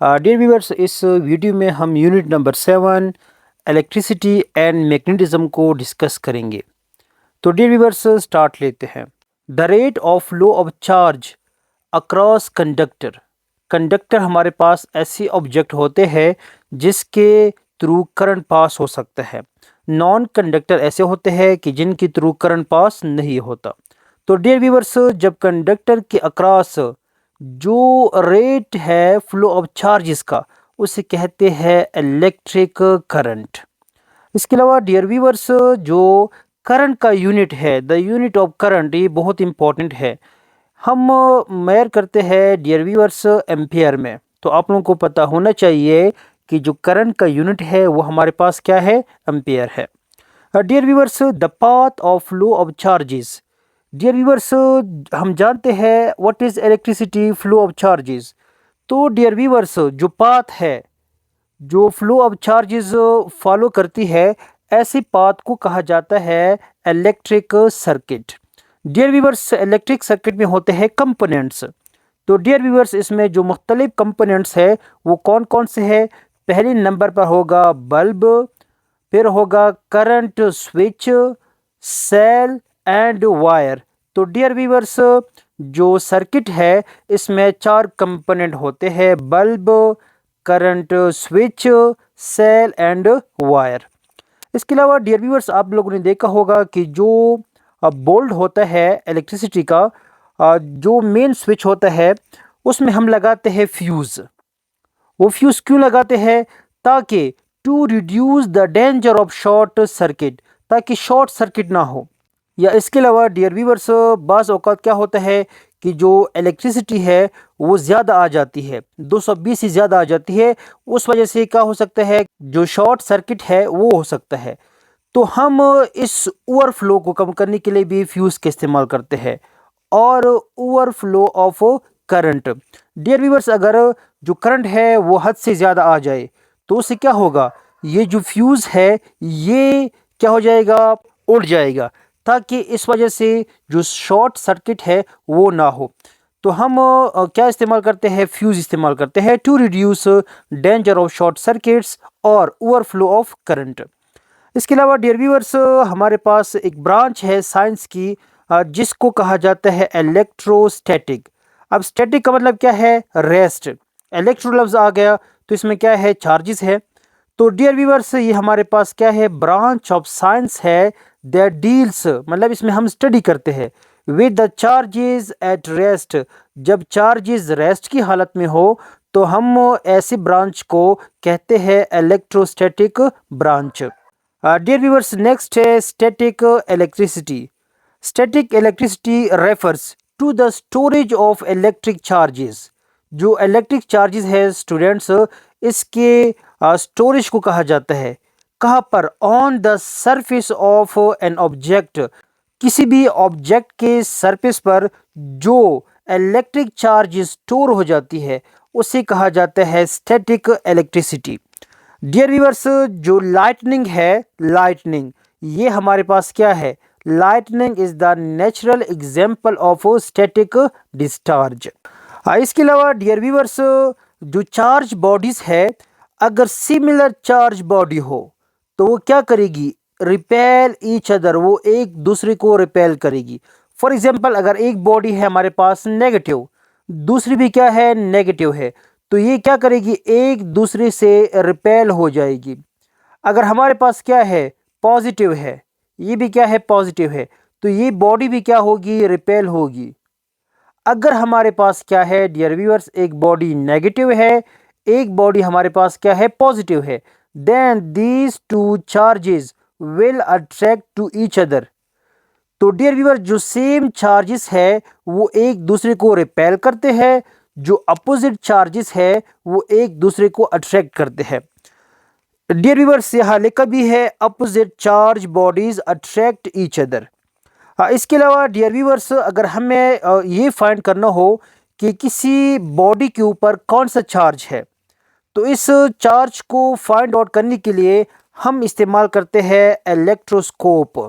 Dear viewers, इस video में हम unit number 7 electricity and magnetism को डिस्कस करेंगे। तो डियर व्यूअर्स, स्टार्ट लेते हैं। The rate of flow of charge across conductor. Conductor हमारे पास ऐसे ऑब्जेक्ट होते हैं जिसके थ्रू करंट पास हो सकता है। नॉन कंडक्टर ऐसे होते हैं कि जिनके थ्रू करंट पास नहीं होता। तो डियर व्यूअर्स, जब कंडक्टर के अक्रॉस जो रेट है फ्लो ऑफ चार्जेस का, उसे कहते हैं इलेक्ट्रिक करंट। इसके अलावा डियर व्यूअर्स, जो करंट का यूनिट है, द यूनिट ऑफ करंट, ये बहुत इंपॉर्टेंट है। हम मेयर करते हैं डियर व्यूअर्स एम्पियर में। तो आप लोगों को पता होना चाहिए कि जो करंट का यूनिट है वो हमारे पास क्या है, एम्पियर है। Dear viewers, the path of flow of charges. Dear viewers, हम जानते हैं what is electricity flow of charges. तो डियर व्यूअर्स, जो पाथ है, जो फ्लो ऑफ चार्जेस फॉलो करती है, ऐसी पाथ को कहा जाता है electric circuit. Dear viewers, electric circuit में होते हैं कंपोनेंट्स। तो डियर व्यूअर्स, इसमें जो मुख्तलिफ कंपोनेंट्स है वो कौन कौन से हैं? पहले नंबर पर होगा बल्ब, फिर होगा current switch, cell and wire. तो डियर व्यूअर्स, जो सर्किट है इसमें 4 कंपोनेंट होते हैं: bulb, current switch, cell and wire. इसके अलावा डियर व्यूअर्स, आप लोगों ने देखा होगा कि जो बोल्ट होता है इलेक्ट्रिसिटी का, जो मेन स्विच होता है उसमें हम लगाते हैं फ्यूज़। वो फ्यूज़ क्यों लगाते हैं? ताकि to reduce the danger of short circuit, ताकि शॉर्ट सर्किट ना हो। या इसके अलावा डियर व्यूअर्स, बाज़ औक़ात क्या होता है कि जो इलेक्ट्रिसिटी है वो ज़्यादा आ जाती है, 220 से ज़्यादा आ जाती है। उस वजह से क्या हो सकता है, जो शॉर्ट सर्किट है वो हो सकता है। तो हम इस ओवरफ्लो को कम करने के लिए भी फ्यूज़ का इस्तेमाल करते हैं। और overflow of current, dear viewers, अगर जो करंट है वो हद से ज़्यादा आ जाए तो उससे क्या होगा, ये जो फ्यूज़ है ये क्या हो जाएगा, उड़ जाएगा, ताकि इस वजह से जो शॉर्ट सर्किट है वो ना हो। तो हम क्या इस्तेमाल करते हैं, फ्यूज़ इस्तेमाल करते हैं to reduce danger of short circuits और ओवरफ्लो ऑफ करंट। इसके अलावा डियर व्यूअर्स, हमारे पास एक ब्रांच है साइंस की, जिसको कहा जाता है इलेक्ट्रोस्टैटिक। अब स्टैटिक का मतलब क्या है, रेस्ट। इलेक्ट्रो लफ्ज़ आ गया तो इसमें क्या है, चार्जेस है। तो डियर व्यूअर्स, ये हमारे पास क्या है, ब्रांच ऑफ साइंस है दैट डील्स, मतलब इसमें हम स्टडी करते हैं with the charges at rest. जब चार्जेस रेस्ट की हालत में हो तो हम ऐसी ब्रांच को कहते हैं electrostatic branch. Dear viewers, next है static electricity. Static electricity refers to the storage of electric charges. जो इलेक्ट्रिक चार्जेस है स्टूडेंट्स, इसके स्टोरेज को कहा जाता है कहाँ पर, on the surface of an object. किसी भी ऑब्जेक्ट के सरफेस पर जो इलेक्ट्रिक चार्ज स्टोर हो जाती है उसे कहा जाता है स्टैटिक इलेक्ट्रिसिटी। डियर व्यूअर्स, जो लाइटनिंग है, लाइटनिंग ये हमारे पास क्या है, lightning is the natural example of static discharge. इसके अलावा डियर व्यूअर्स, जो चार्ज बॉडीज है, अगर सिमिलर चार्ज बॉडी हो तो वो क्या करेगी, रिपेल ईच अदर, वो एक दूसरे को रिपेल करेगी। फॉर एग्जाम्पल, अगर एक बॉडी है हमारे पास नेगेटिव, दूसरी भी क्या है, नेगेटिव है, तो ये क्या करेगी, एक दूसरे से रिपेल हो जाएगी। अगर हमारे पास क्या है, पॉजिटिव है, ये भी क्या है, पॉजिटिव है, तो ये बॉडी भी क्या होगी, रिपेल होगी। अगर हमारे पास क्या है डियर व्यूअर्स, एक बॉडी नेगेटिव है, एक बॉडी हमारे पास क्या है, पॉजिटिव है, then these two charges will attract to each other. तो डियर व्यूअर, जो सेम चार्जेस है वो एक दूसरे को रिपेल करते हैं, जो अपोजिट चार्जेस है वो एक दूसरे को अट्रैक्ट करते हैं। डियर व्यूअर्स, यहाँ लिखा भी है opposite charge bodies attract each other. इसके अलावा डियर व्यूअर्स, अगर हमें ये फाइंड करना हो कि किसी बॉडी के ऊपर कौन सा चार्ज है, तो इस चार्ज को फाइंड आउट करने के लिए हम इस्तेमाल करते हैं electroscope.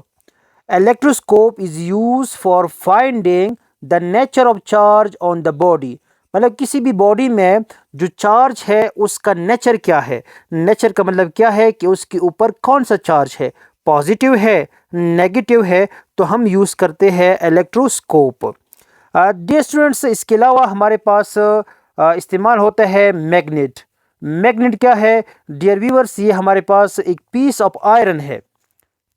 Electroscope is use for finding the nature of charge on the body, मतलब किसी भी बॉडी में जो चार्ज है उसका नेचर क्या है। नेचर का मतलब क्या है कि उसके ऊपर कौन सा चार्ज है, पॉजिटिव है, नेगेटिव है, तो हम यूज़ करते हैं इलेक्ट्रोस्कोप। डियर स्टूडेंट्स, इसके अलावा हमारे पास इस्तेमाल होता है मैग्नेट। मैग्नेट क्या है डियर व्यूअर्स, ये हमारे पास एक पीस ऑफ आयरन है।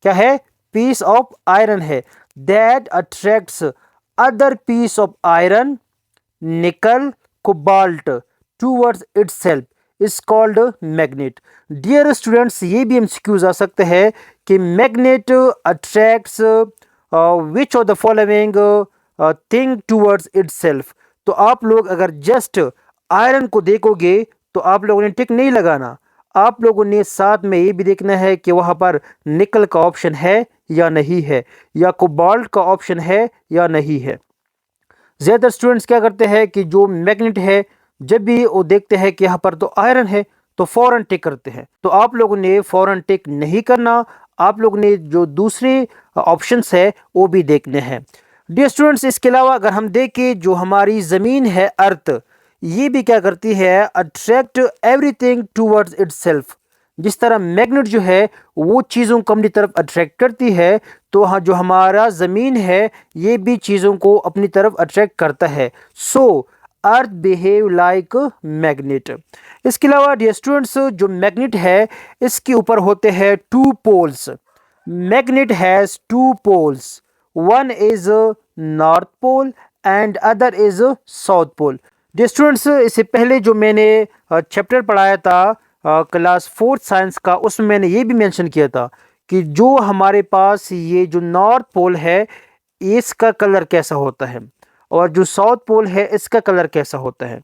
क्या है, पीस ऑफ आयरन है that attracts other piece of iron, nickel, cobalt towards itself is called magnet. Dear students, ये भी एमसीक्यूज आ सकते हैं कि magnet attracts which of the following thing towards itself. तो आप लोग अगर जस्ट आयरन को देखोगे तो आप लोगों ने टिक नहीं लगाना, आप लोगों ने साथ में ये भी देखना है कि वहाँ पर निकल का ऑप्शन है या नहीं है, या कोबाल्ट का ऑप्शन है या नहीं है। ज़्यादातर स्टूडेंट्स क्या करते हैं कि जो मैग्नेट है जब भी वो देखते हैं कि यहाँ पर तो आयरन है तो फ़ौरन टिक करते हैं। तो आप लोगों ने फ़ौरन टिक नहीं करना, आप लोगों ने जो दूसरे ऑप्शंस है वो भी देखने हैं। डियर स्टूडेंट्स, इसके अलावा अगर हम देखें जो हमारी ज़मीन है अर्थ, ये भी क्या करती है, अट्रैक्ट एवरीथिंग टूवर्ड्स इटसेल्फ। जिस तरह मैग्नेट जो है वो चीज़ों को अपनी तरफ अट्रैक्ट करती है, तो हाँ जो हमारा ज़मीन है ये भी चीज़ों को अपनी तरफ अट्रैक्ट करता है। सो अर्थ बिहेव लाइक मैग्नेट। इसके अलावा डियर स्टूडेंट्स, जो मैग्नेट है इसके ऊपर होते हैं two poles. Magnet has two poles, one is north pole and other is south pole. Dear students, इससे पहले जो मैंने चैप्टर पढ़ाया था क्लास 4th साइंस का, उसमें मैंने ये भी मेंशन किया था कि जो हमारे पास ये जो नॉर्थ पोल है इसका कलर कैसा होता है और जो साउथ पोल है इसका कलर कैसा होता है।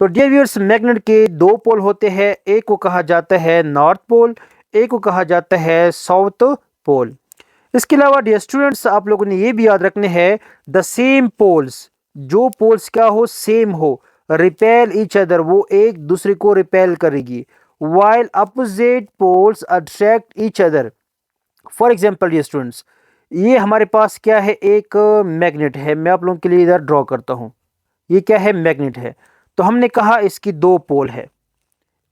तो डियर व्यूअर्स, मैग्नेट के दो पोल होते हैं, एक को कहा जाता है नॉर्थ पोल, एक को कहा जाता है साउथ पोल। इसके अलावा डियर स्टूडेंट्स, आप लोगों ने ये भी याद रखने हैं द सेम पोल्स, जो पोल्स क्या हो, सेम हो, रिपेल ईच अदर, वो एक दूसरे को रिपेल करेगी, while opposite poles attract each other। For example ये स्टूडेंट्स, ये हमारे पास क्या है, एक मैग्नेट है, मैं आप लोगों के लिए इधर ड्रॉ करता हूँ। ये क्या है, मैग्नेट है। तो हमने कहा इसकी दो पोल है,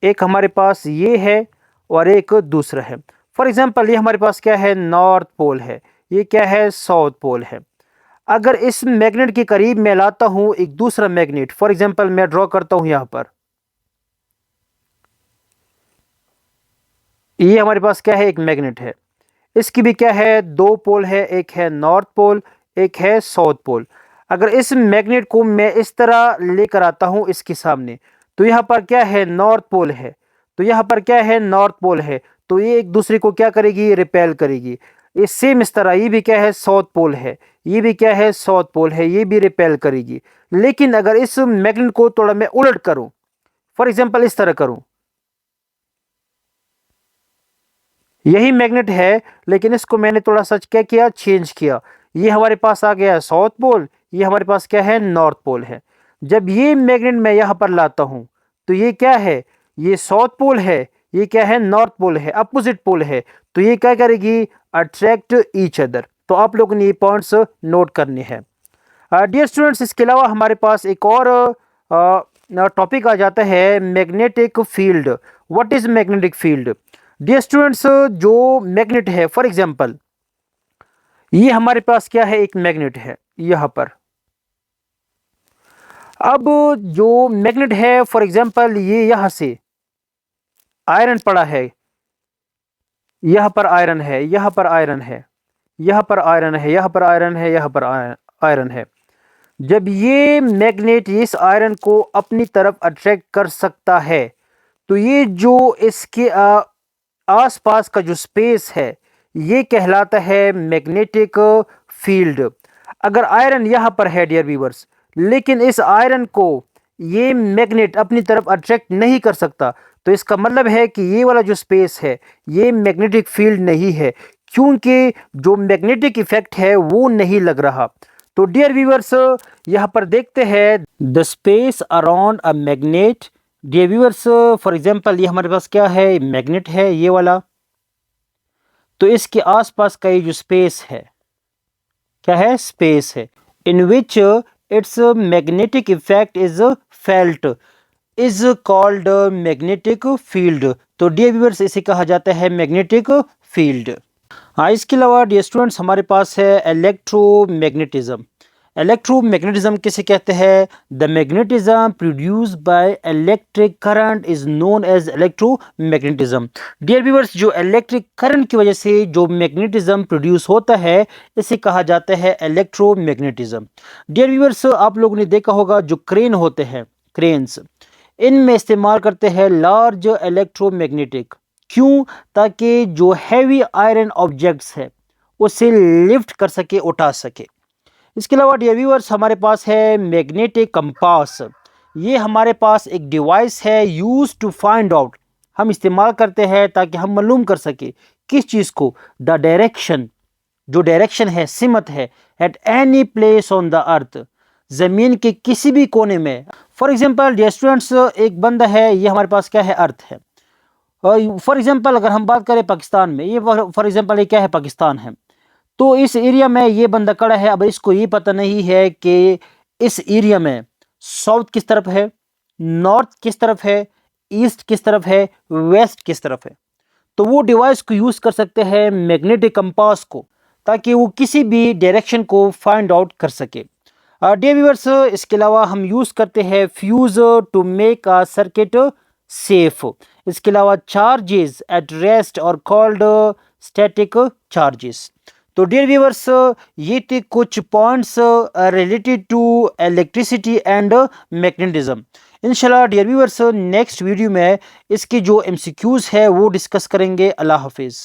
एक हमारे पास ये है और एक दूसरा है। फॉर एग्जाम्पल ये हमारे पास क्या है, नॉर्थ पोल है, ये क्या है, साउथ पोल है। अगर इस मैग्नेट के करीब मैं लाता हूँ एक दूसरा मैग्नेट, फॉर एग्जाम्पल मैं ड्रॉ करता हूँ यहाँ पर, ये हमारे पास क्या है, एक मैग्नेट है, इसकी भी क्या है, दो पोल है, एक है नॉर्थ पोल, एक है साउथ पोल। अगर इस मैग्नेट को मैं इस तरह लेकर आता हूं इसके सामने, तो यहाँ पर क्या है, नॉर्थ पोल है, तो यहाँ पर क्या है, नॉर्थ पोल है, तो ये एक दूसरे को क्या करेगी, रिपेल करेगी। ये सेम इस तरह, ये भी क्या है, साउथ पोल है, ये भी क्या है, साउथ पोल है, ये भी रिपेल करेगी। लेकिन अगर इस मैग्नेट को थोड़ा मैं उलट करूं, फॉर एग्जाम्पल इस तरह करूं, यही मैग्नेट है लेकिन इसको मैंने थोड़ा सा क्या किया, चेंज किया, ये हमारे पास आ गया साउथ पोल, ये हमारे पास क्या है, नॉर्थ पोल है। जब ये मैग्नेट मैं यहाँ पर लाता हूँ तो ये क्या है, ये साउथ पोल है, ये क्या है, नॉर्थ पोल है, अपोजिट पोल है, तो ये क्या करेगी, अट्रैक्ट ईच अदर। तो आप लोगों ने ये पॉइंट्स नोट करने हैं। डियर स्टूडेंट्स, इसके अलावा हमारे पास एक और टॉपिक आ जाता है, magnetic field. What is magnetic field? Dear students, जो मैग्नेट है, फॉर एग्जांपल ये हमारे पास क्या है, एक मैग्नेट है यहाँ पर। अब जो मैग्नेट है, फॉर एग्जांपल ये यहाँ से आयरन पड़ा है, यहाँ पर आयरन है, यहाँ पर आयरन है, यहाँ पर आयरन है, यहाँ पर आयरन है, यहाँ पर आयरन है। जब ये मैग्नेट इस आयरन को अपनी तरफ अट्रैक्ट कर सकता है, तो ये जो इसके आसपास का जो स्पेस है ये कहलाता है मैग्नेटिक फील्ड। अगर आयरन यहाँ पर है डियर व्यूअर्स, लेकिन इस आयरन को ये मैग्नेट अपनी तरफ अट्रैक्ट नहीं कर सकता, तो इसका मतलब है कि ये वाला जो स्पेस है ये मैग्नेटिक फील्ड नहीं है, क्योंकि जो मैग्नेटिक इफेक्ट है वो नहीं लग रहा। तो डियर व्यूअर्स, यहाँ पर देखते हैं the space around a magnet. Dear viewers, for example ये हमारे पास क्या है, मैग्नेट है ये वाला, तो इसके आसपास का ये जो स्पेस है क्या है, स्पेस है, in which its magnetic effect is felt is called magnetic field. तो डियर व्यूअर्स, इसे कहा जाता है मैग्नेटिक फील्ड। हाँ, इसके अलावा डियर स्टूडेंट्स हमारे पास है इलेक्ट्रोमैग्नेटिज्म। इलेक्ट्रोमैग्नेटिज्म किसे कहते हैं? The magnetism produce by electric current is known as electromagnetism. Dear viewers, जो इलेक्ट्रिक करंट की वजह से जो मैग्नेटिज्म प्रोड्यूस होता है, इसे कहा जाता है इलेक्ट्रोमैग्नेटिज्म। डियर व्यूअर्स, आप लोगों ने देखा होगा जो क्रेन होते हैं, क्रेन्स, इनमें इस्तेमाल करते हैं लार्ज इलेक्ट्रोमैग्नेटिक। क्यों? ताकि जो हैवी आयरन ऑब्जेक्ट्स है उसे लिफ्ट कर सके, उठा सके। इसके अलावा डियर व्यूअर्स, हमारे पास है मैग्नेटिक कंपास। ये हमारे पास एक डिवाइस है यूज टू फाइंड आउट, हम इस्तेमाल करते हैं ताकि हम मालूम कर सके किस चीज़ को, द डायरेक्शन, जो डायरेक्शन है, सिमत है, at any place on the earth, ज़मीन के किसी भी कोने में। फॉर एग्जाम्पल डियर स्टूडेंट्स, एक बंदा है, ये हमारे पास क्या है? अर्थ है। फॉर एग्जाम्पल अगर हम बात करें पाकिस्तान में, ये फॉर एग्जाम्पल ये क्या है? पाकिस्तान है। तो इस एरिया में ये बंदा खड़ा है। अब इसको ये पता नहीं है कि इस एरिया में साउथ किस तरफ है, नॉर्थ किस तरफ है, ईस्ट किस तरफ है, वेस्ट किस तरफ है। तो वो डिवाइस को यूज़ कर सकते हैं मैग्नेटिक कंपास को, ताकि वो किसी भी डायरेक्शन को फाइंड आउट कर सके। डियर व्यूअर्स, इसके अलावा हम यूज़ करते हैं fuse to make a circuit safe. इसके अलावा चार्जेस एट रेस्ट और कॉल्ड स्टैटिक चार्जेस। तो डियर व्यूअर्स, ये थे कुछ points related to electricity and magnetism. इंशाल्लाह डियर व्यूअर्स, नेक्स्ट वीडियो में इसकी जो एमसीक्यूज़ है वो डिस्कस करेंगे। अल्लाह हाफिज़।